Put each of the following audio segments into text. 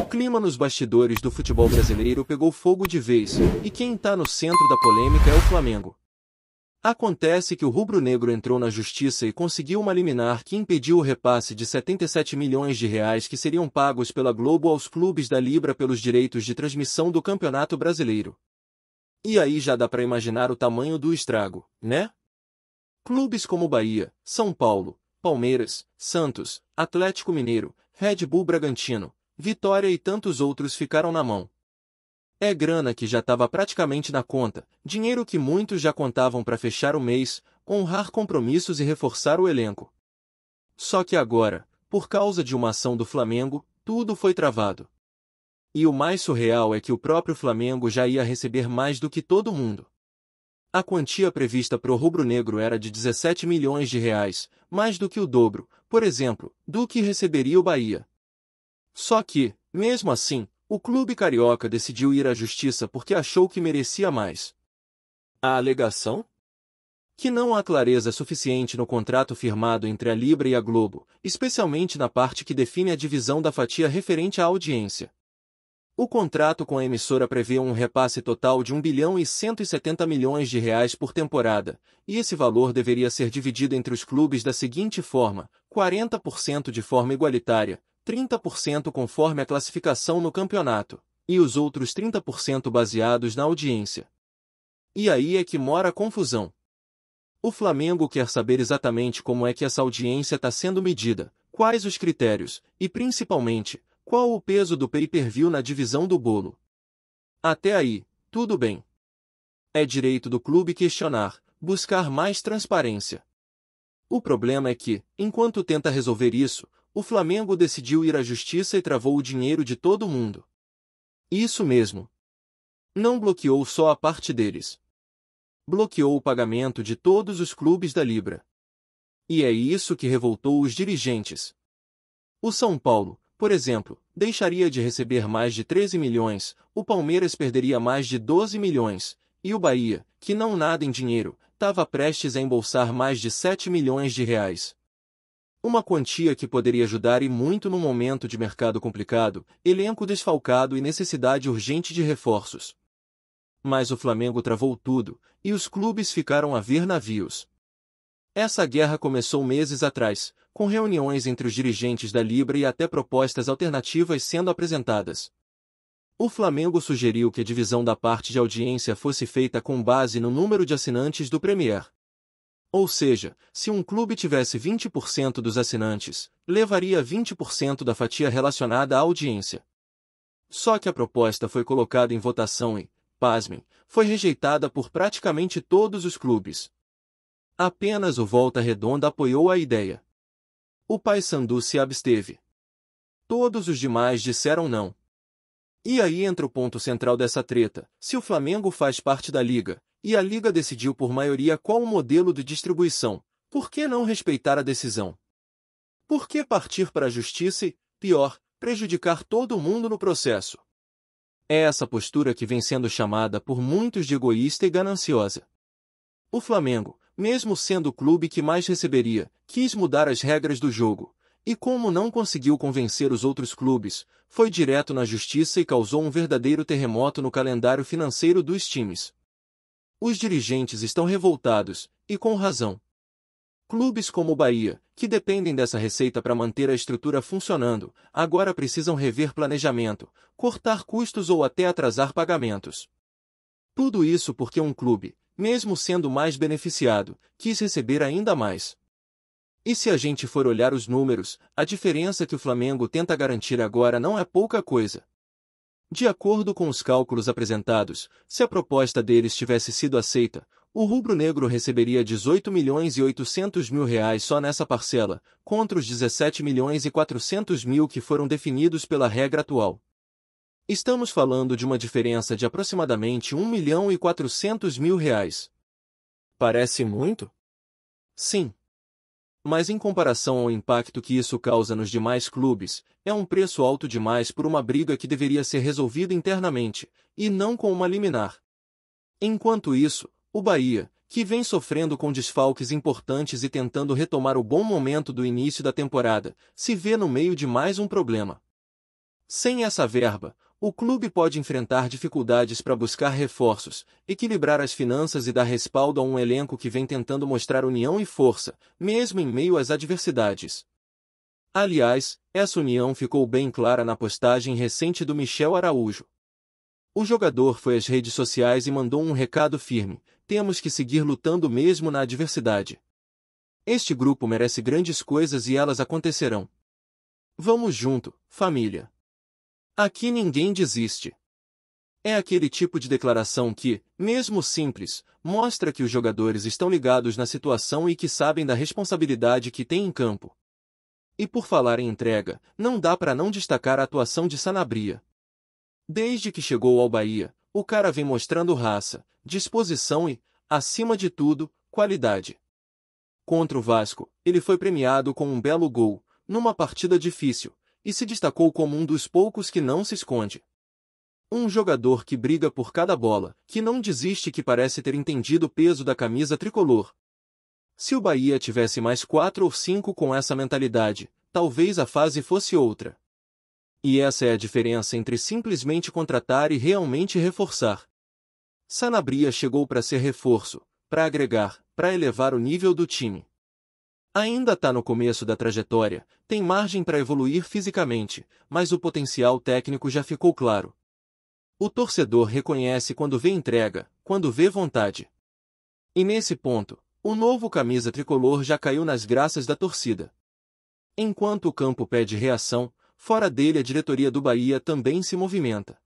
clima nos bastidores do futebol brasileiro pegou fogo de vez, e quem está no centro da polêmica é o Flamengo. Acontece que o rubro-negro entrou na justiça e conseguiu uma liminar que impediu o repasse de 77 milhões de reais que seriam pagos pela Globo aos clubes da Libra pelos direitos de transmissão do Campeonato Brasileiro. E aí já dá para imaginar o tamanho do estrago, né? Clubes como Bahia, São Paulo, Palmeiras, Santos, Atlético Mineiro, Red Bull Bragantino, Vitória e tantos outros ficaram na mão. É grana que já estava praticamente na conta, dinheiro que muitos já contavam para fechar o mês, honrar compromissos e reforçar o elenco. Só que agora, por causa de uma ação do Flamengo, tudo foi travado. E o mais surreal é que o próprio Flamengo já ia receber mais do que todo mundo. A quantia prevista para o rubro-negro era de 17 milhões de reais, mais do que o dobro, por exemplo, do que receberia o Bahia. Só que, mesmo assim, o clube carioca decidiu ir à justiça porque achou que merecia mais. A alegação? Que não há clareza suficiente no contrato firmado entre a Libra e a Globo, especialmente na parte que define a divisão da fatia referente à audiência. O contrato com a emissora prevê um repasse total de 1 bilhão e 170 milhões de reais por temporada, e esse valor deveria ser dividido entre os clubes da seguinte forma: 40% de forma igualitária, 30% conforme a classificação no campeonato, e os outros 30% baseados na audiência. E aí é que mora a confusão. O Flamengo quer saber exatamente como é que essa audiência está sendo medida, quais os critérios, e principalmente, qual o peso do pay-per-view na divisão do bolo. Até aí, tudo bem. É direito do clube questionar, buscar mais transparência. O problema é que, enquanto tenta resolver isso, o Flamengo decidiu ir à justiça e travou o dinheiro de todo mundo. Isso mesmo. Não bloqueou só a parte deles. Bloqueou o pagamento de todos os clubes da Libra. E é isso que revoltou os dirigentes. O São Paulo, por exemplo, deixaria de receber mais de 13 milhões, o Palmeiras perderia mais de 12 milhões, e o Bahia, que não nada em dinheiro, estava prestes a embolsar mais de 7 milhões de reais. Uma quantia que poderia ajudar e muito num momento de mercado complicado, elenco desfalcado e necessidade urgente de reforços. Mas o Flamengo travou tudo, e os clubes ficaram a ver navios. Essa guerra começou meses atrás, com reuniões entre os dirigentes da Libra e até propostas alternativas sendo apresentadas. O Flamengo sugeriu que a divisão da parte de audiência fosse feita com base no número de assinantes do Premier. Ou seja, se um clube tivesse 20% dos assinantes, levaria 20% da fatia relacionada à audiência. Só que a proposta foi colocada em votação e, pasmem, foi rejeitada por praticamente todos os clubes. Apenas o Volta Redonda apoiou a ideia. O Paysandu se absteve. Todos os demais disseram não. E aí entra o ponto central dessa treta: se o Flamengo faz parte da Liga, e a Liga decidiu por maioria qual o modelo de distribuição, por que não respeitar a decisão? Por que partir para a justiça e, pior, prejudicar todo mundo no processo? É essa postura que vem sendo chamada por muitos de egoísta e gananciosa. O Flamengo, mesmo sendo o clube que mais receberia, quis mudar as regras do jogo, e como não conseguiu convencer os outros clubes, foi direto na justiça e causou um verdadeiro terremoto no calendário financeiro dos times. Os dirigentes estão revoltados, e com razão. Clubes como o Bahia, que dependem dessa receita para manter a estrutura funcionando, agora precisam rever planejamento, cortar custos ou até atrasar pagamentos. Tudo isso porque um clube, mesmo sendo mais beneficiado, quis receber ainda mais. E se a gente for olhar os números, a diferença que o Flamengo tenta garantir agora não é pouca coisa. De acordo com os cálculos apresentados, se a proposta deles tivesse sido aceita, o rubro-negro receberia 18 milhões e 800 mil reais só nessa parcela, contra os 17 milhões e 400 mil que foram definidos pela regra atual. Estamos falando de uma diferença de aproximadamente 1 milhão e 400 mil reais. Parece muito? Sim. Mas em comparação ao impacto que isso causa nos demais clubes, é um preço alto demais por uma briga que deveria ser resolvida internamente, e não com uma liminar. Enquanto isso, o Bahia, que vem sofrendo com desfalques importantes e tentando retomar o bom momento do início da temporada, se vê no meio de mais um problema. Sem essa verba, o clube pode enfrentar dificuldades para buscar reforços, equilibrar as finanças e dar respaldo a um elenco que vem tentando mostrar união e força, mesmo em meio às adversidades. Aliás, essa união ficou bem clara na postagem recente do Michel Araújo. O jogador foi às redes sociais e mandou um recado firme: temos que seguir lutando mesmo na adversidade. Este grupo merece grandes coisas e elas acontecerão. Vamos junto, família. Aqui ninguém desiste. É aquele tipo de declaração que, mesmo simples, mostra que os jogadores estão ligados na situação e que sabem da responsabilidade que têm em campo. E por falar em entrega, não dá para não destacar a atuação de Sanabria. Desde que chegou ao Bahia, o cara vem mostrando raça, disposição e, acima de tudo, qualidade. Contra o Vasco, ele foi premiado com um belo gol, numa partida difícil, e se destacou como um dos poucos que não se esconde. Um jogador que briga por cada bola, que não desiste e que parece ter entendido o peso da camisa tricolor. Se o Bahia tivesse mais 4 ou 5 com essa mentalidade, talvez a fase fosse outra. E essa é a diferença entre simplesmente contratar e realmente reforçar. Sanabria chegou para ser reforço, para agregar, para elevar o nível do time. Ainda está no começo da trajetória, tem margem para evoluir fisicamente, mas o potencial técnico já ficou claro. O torcedor reconhece quando vê entrega, quando vê vontade. E nesse ponto, o novo camisa tricolor já caiu nas graças da torcida. Enquanto o campo pede reação, fora dele a diretoria do Bahia também se movimenta.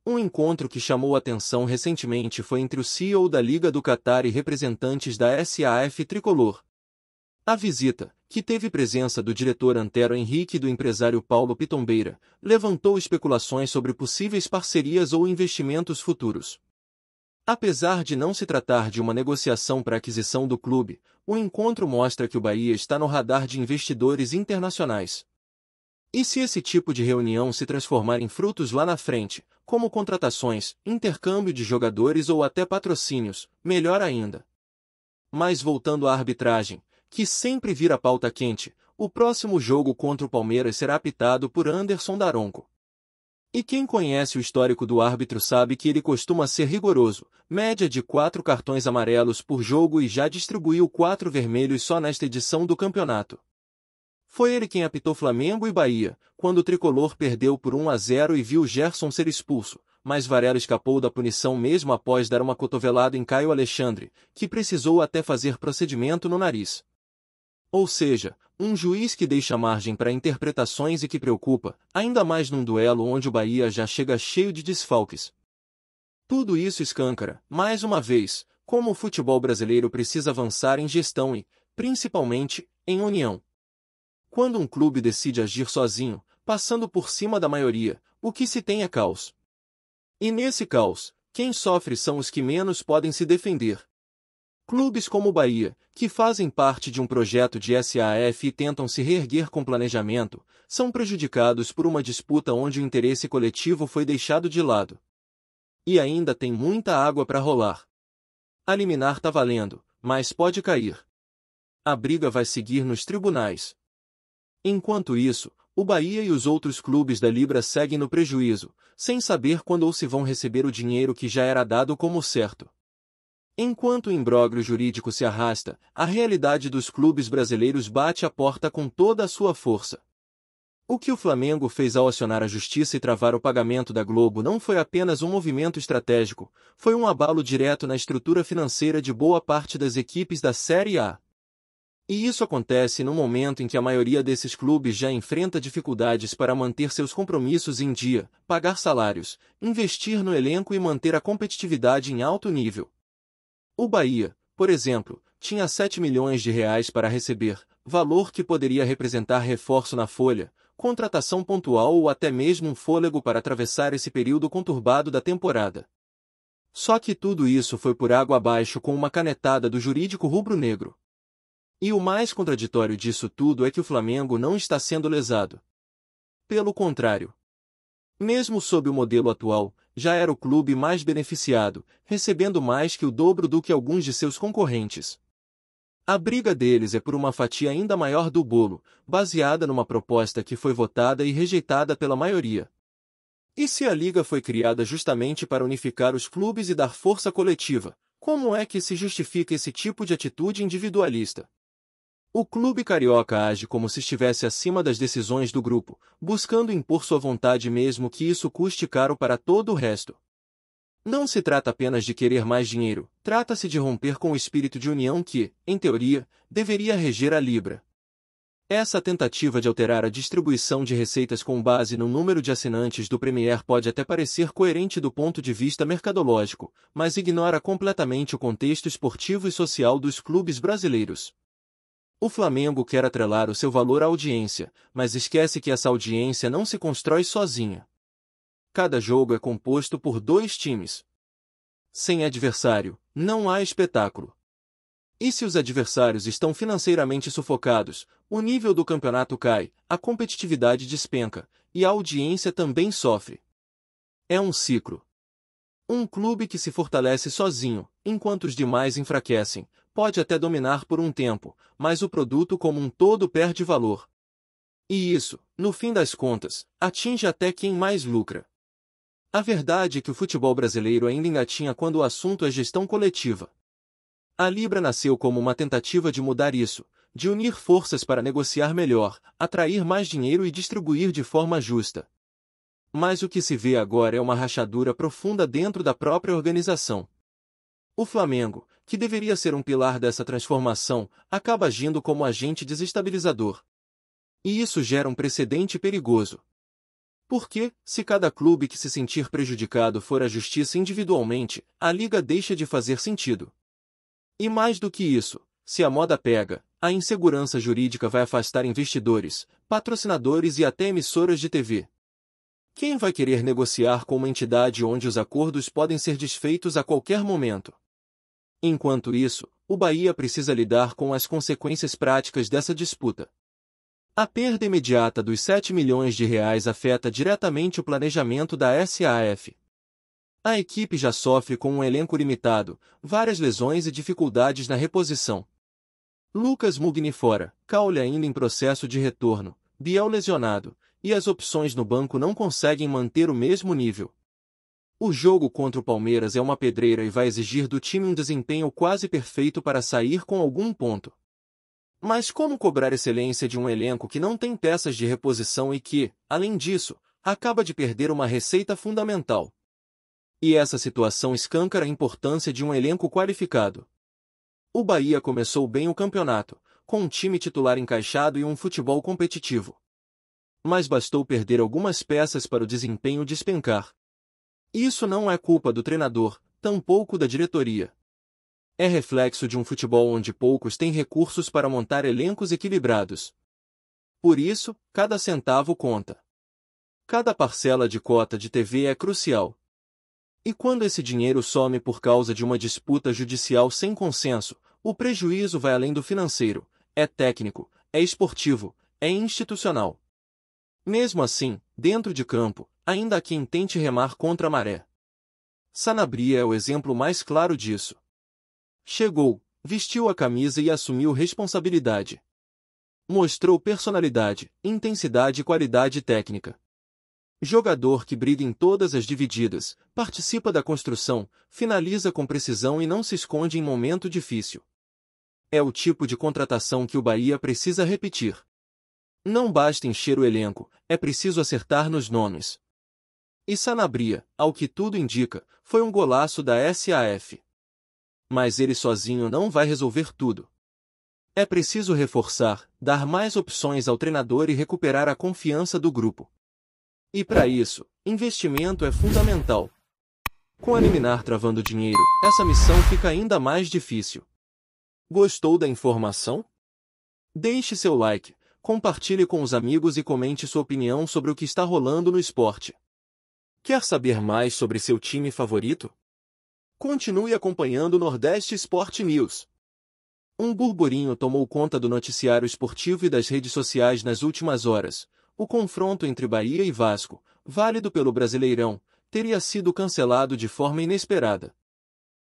Um encontro que chamou atenção recentemente foi entre o CEO da Liga do Catar e representantes da SAF tricolor. A visita, que teve presença do diretor Antero Henrique e do empresário Paulo Pitombeira, levantou especulações sobre possíveis parcerias ou investimentos futuros. Apesar de não se tratar de uma negociação para a aquisição do clube, o encontro mostra que o Bahia está no radar de investidores internacionais. E se esse tipo de reunião se transformar em frutos lá na frente, como contratações, intercâmbio de jogadores ou até patrocínios, melhor ainda. Mas voltando à arbitragem, que sempre vira pauta quente, o próximo jogo contra o Palmeiras será apitado por Anderson Daronco. E quem conhece o histórico do árbitro sabe que ele costuma ser rigoroso, média de 4 cartões amarelos por jogo e já distribuiu 4 vermelhos só nesta edição do campeonato. Foi ele quem apitou Flamengo e Bahia, quando o tricolor perdeu por 1-0 e viu Gerson ser expulso, mas Varela escapou da punição mesmo após dar uma cotovelada em Caio Alexandre, que precisou até fazer procedimento no nariz. Ou seja, um juiz que deixa margem para interpretações e que preocupa, ainda mais num duelo onde o Bahia já chega cheio de desfalques. Tudo isso escancara, mais uma vez, como o futebol brasileiro precisa avançar em gestão e, principalmente, em união. Quando um clube decide agir sozinho, passando por cima da maioria, o que se tem é caos. E nesse caos, quem sofre são os que menos podem se defender. Clubes como o Bahia, que fazem parte de um projeto de SAF e tentam se reerguer com planejamento, são prejudicados por uma disputa onde o interesse coletivo foi deixado de lado. E ainda tem muita água para rolar. A liminar tá valendo, mas pode cair. A briga vai seguir nos tribunais. Enquanto isso, o Bahia e os outros clubes da Libra seguem no prejuízo, sem saber quando ou se vão receber o dinheiro que já era dado como certo. Enquanto o imbróglio jurídico se arrasta, a realidade dos clubes brasileiros bate a porta com toda a sua força. O que o Flamengo fez ao acionar a justiça e travar o pagamento da Globo não foi apenas um movimento estratégico, foi um abalo direto na estrutura financeira de boa parte das equipes da Série A. E isso acontece no momento em que a maioria desses clubes já enfrenta dificuldades para manter seus compromissos em dia, pagar salários, investir no elenco e manter a competitividade em alto nível. O Bahia, por exemplo, tinha 7 milhões de reais para receber, valor que poderia representar reforço na folha, contratação pontual ou até mesmo um fôlego para atravessar esse período conturbado da temporada. Só que tudo isso foi por água abaixo com uma canetada do jurídico rubro-negro. E o mais contraditório disso tudo é que o Flamengo não está sendo lesado. Pelo contrário. Mesmo sob o modelo atual, já era o clube mais beneficiado, recebendo mais que o dobro do que alguns de seus concorrentes. A briga deles é por uma fatia ainda maior do bolo, baseada numa proposta que foi votada e rejeitada pela maioria. E se a liga foi criada justamente para unificar os clubes e dar força coletiva, como é que se justifica esse tipo de atitude individualista? O clube carioca age como se estivesse acima das decisões do grupo, buscando impor sua vontade mesmo que isso custe caro para todo o resto. Não se trata apenas de querer mais dinheiro, trata-se de romper com o espírito de união que, em teoria, deveria reger a Libra. Essa tentativa de alterar a distribuição de receitas com base no número de assinantes do Premier pode até parecer coerente do ponto de vista mercadológico, mas ignora completamente o contexto esportivo e social dos clubes brasileiros. O Flamengo quer atrelar o seu valor à audiência, mas esquece que essa audiência não se constrói sozinha. Cada jogo é composto por 2 times. Sem adversário, não há espetáculo. E se os adversários estão financeiramente sufocados, o nível do campeonato cai, a competitividade despenca, e a audiência também sofre. É um ciclo. Um clube que se fortalece sozinho, enquanto os demais enfraquecem, pode até dominar por um tempo, mas o produto como um todo perde valor. E isso, no fim das contas, atinge até quem mais lucra. A verdade é que o futebol brasileiro ainda engatinha quando o assunto é gestão coletiva. A Libra nasceu como uma tentativa de mudar isso, de unir forças para negociar melhor, atrair mais dinheiro e distribuir de forma justa. Mas o que se vê agora é uma rachadura profunda dentro da própria organização. O Flamengo, que deveria ser um pilar dessa transformação, acaba agindo como agente desestabilizador. E isso gera um precedente perigoso. Porque, se cada clube que se sentir prejudicado for à justiça individualmente, a liga deixa de fazer sentido. E mais do que isso, se a moda pega, a insegurança jurídica vai afastar investidores, patrocinadores e até emissoras de TV. Quem vai querer negociar com uma entidade onde os acordos podem ser desfeitos a qualquer momento? Enquanto isso, o Bahia precisa lidar com as consequências práticas dessa disputa. A perda imediata dos 7 milhões de reais afeta diretamente o planejamento da SAF. A equipe já sofre com um elenco limitado, várias lesões e dificuldades na reposição. Lucas Mugni fora, Caule ainda em processo de retorno, Biel lesionado, e as opções no banco não conseguem manter o mesmo nível. O jogo contra o Palmeiras é uma pedreira e vai exigir do time um desempenho quase perfeito para sair com algum ponto. Mas como cobrar excelência de um elenco que não tem peças de reposição e que, além disso, acaba de perder uma receita fundamental? E essa situação escancara a importância de um elenco qualificado. O Bahia começou bem o campeonato, com um time titular encaixado e um futebol competitivo. Mas bastou perder algumas peças para o desempenho despencar. Isso não é culpa do treinador, tampouco da diretoria. É reflexo de um futebol onde poucos têm recursos para montar elencos equilibrados. Por isso, cada centavo conta. Cada parcela de cota de TV é crucial. E quando esse dinheiro some por causa de uma disputa judicial sem consenso, o prejuízo vai além do financeiro, é técnico, é esportivo, é institucional. Mesmo assim, dentro de campo, ainda há quem tente remar contra a maré. Sanabria é o exemplo mais claro disso. Chegou, vestiu a camisa e assumiu responsabilidade. Mostrou personalidade, intensidade e qualidade técnica. Jogador que brilha em todas as divididas, participa da construção, finaliza com precisão e não se esconde em momento difícil. É o tipo de contratação que o Bahia precisa repetir. Não basta encher o elenco, é preciso acertar nos nomes. E Sanabria, ao que tudo indica, foi um golaço da SAF. Mas ele sozinho não vai resolver tudo. É preciso reforçar, dar mais opções ao treinador e recuperar a confiança do grupo. E para isso, investimento é fundamental. Com a liminar travando dinheiro, essa missão fica ainda mais difícil. Gostou da informação? Deixe seu like, compartilhe com os amigos e comente sua opinião sobre o que está rolando no esporte. Quer saber mais sobre seu time favorito? Continue acompanhando o Nordeste Sport News. Um burburinho tomou conta do noticiário esportivo e das redes sociais nas últimas horas. O confronto entre Bahia e Vasco, válido pelo Brasileirão, teria sido cancelado de forma inesperada.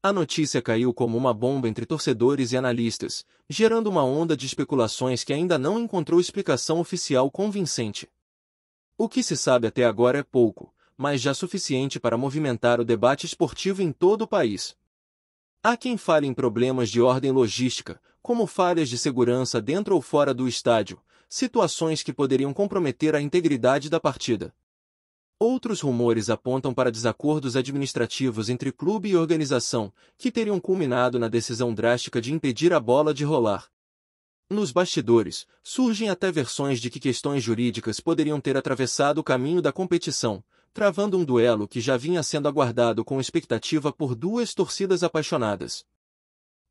A notícia caiu como uma bomba entre torcedores e analistas, gerando uma onda de especulações que ainda não encontrou explicação oficial convincente. O que se sabe até agora é pouco, mas já suficiente para movimentar o debate esportivo em todo o país. Há quem fale em problemas de ordem logística, como falhas de segurança dentro ou fora do estádio, situações que poderiam comprometer a integridade da partida. Outros rumores apontam para desacordos administrativos entre clube e organização, que teriam culminado na decisão drástica de impedir a bola de rolar. Nos bastidores, surgem até versões de que questões jurídicas poderiam ter atravessado o caminho da competição, travando um duelo que já vinha sendo aguardado com expectativa por duas torcidas apaixonadas.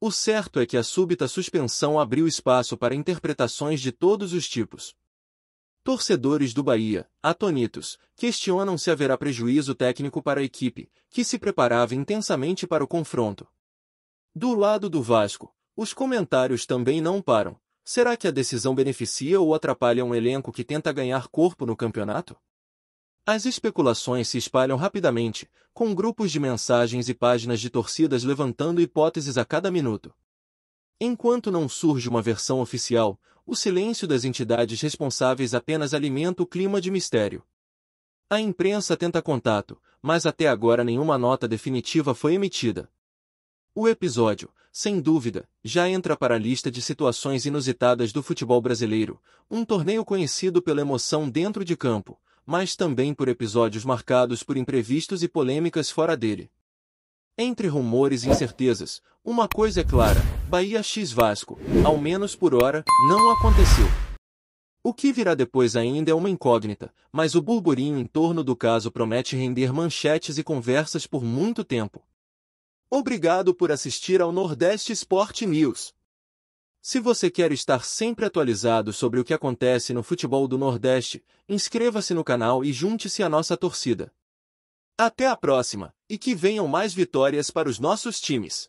O certo é que a súbita suspensão abriu espaço para interpretações de todos os tipos. Torcedores do Bahia, atônitos, questionam se haverá prejuízo técnico para a equipe, que se preparava intensamente para o confronto. Do lado do Vasco, os comentários também não param. Será que a decisão beneficia ou atrapalha um elenco que tenta ganhar corpo no campeonato? As especulações se espalham rapidamente, com grupos de mensagens e páginas de torcidas levantando hipóteses a cada minuto. Enquanto não surge uma versão oficial, o silêncio das entidades responsáveis apenas alimenta o clima de mistério. A imprensa tenta contato, mas até agora nenhuma nota definitiva foi emitida. O episódio, sem dúvida, já entra para a lista de situações inusitadas do futebol brasileiro, um torneio conhecido pela emoção dentro de campo, mas também por episódios marcados por imprevistos e polêmicas fora dele. Entre rumores e incertezas, uma coisa é clara: Bahia x Vasco, ao menos por hora, não aconteceu. O que virá depois ainda é uma incógnita, mas o burburinho em torno do caso promete render manchetes e conversas por muito tempo. Obrigado por assistir ao Nordeste Sport News. Se você quer estar sempre atualizado sobre o que acontece no futebol do Nordeste, inscreva-se no canal e junte-se à nossa torcida. Até a próxima, e que venham mais vitórias para os nossos times.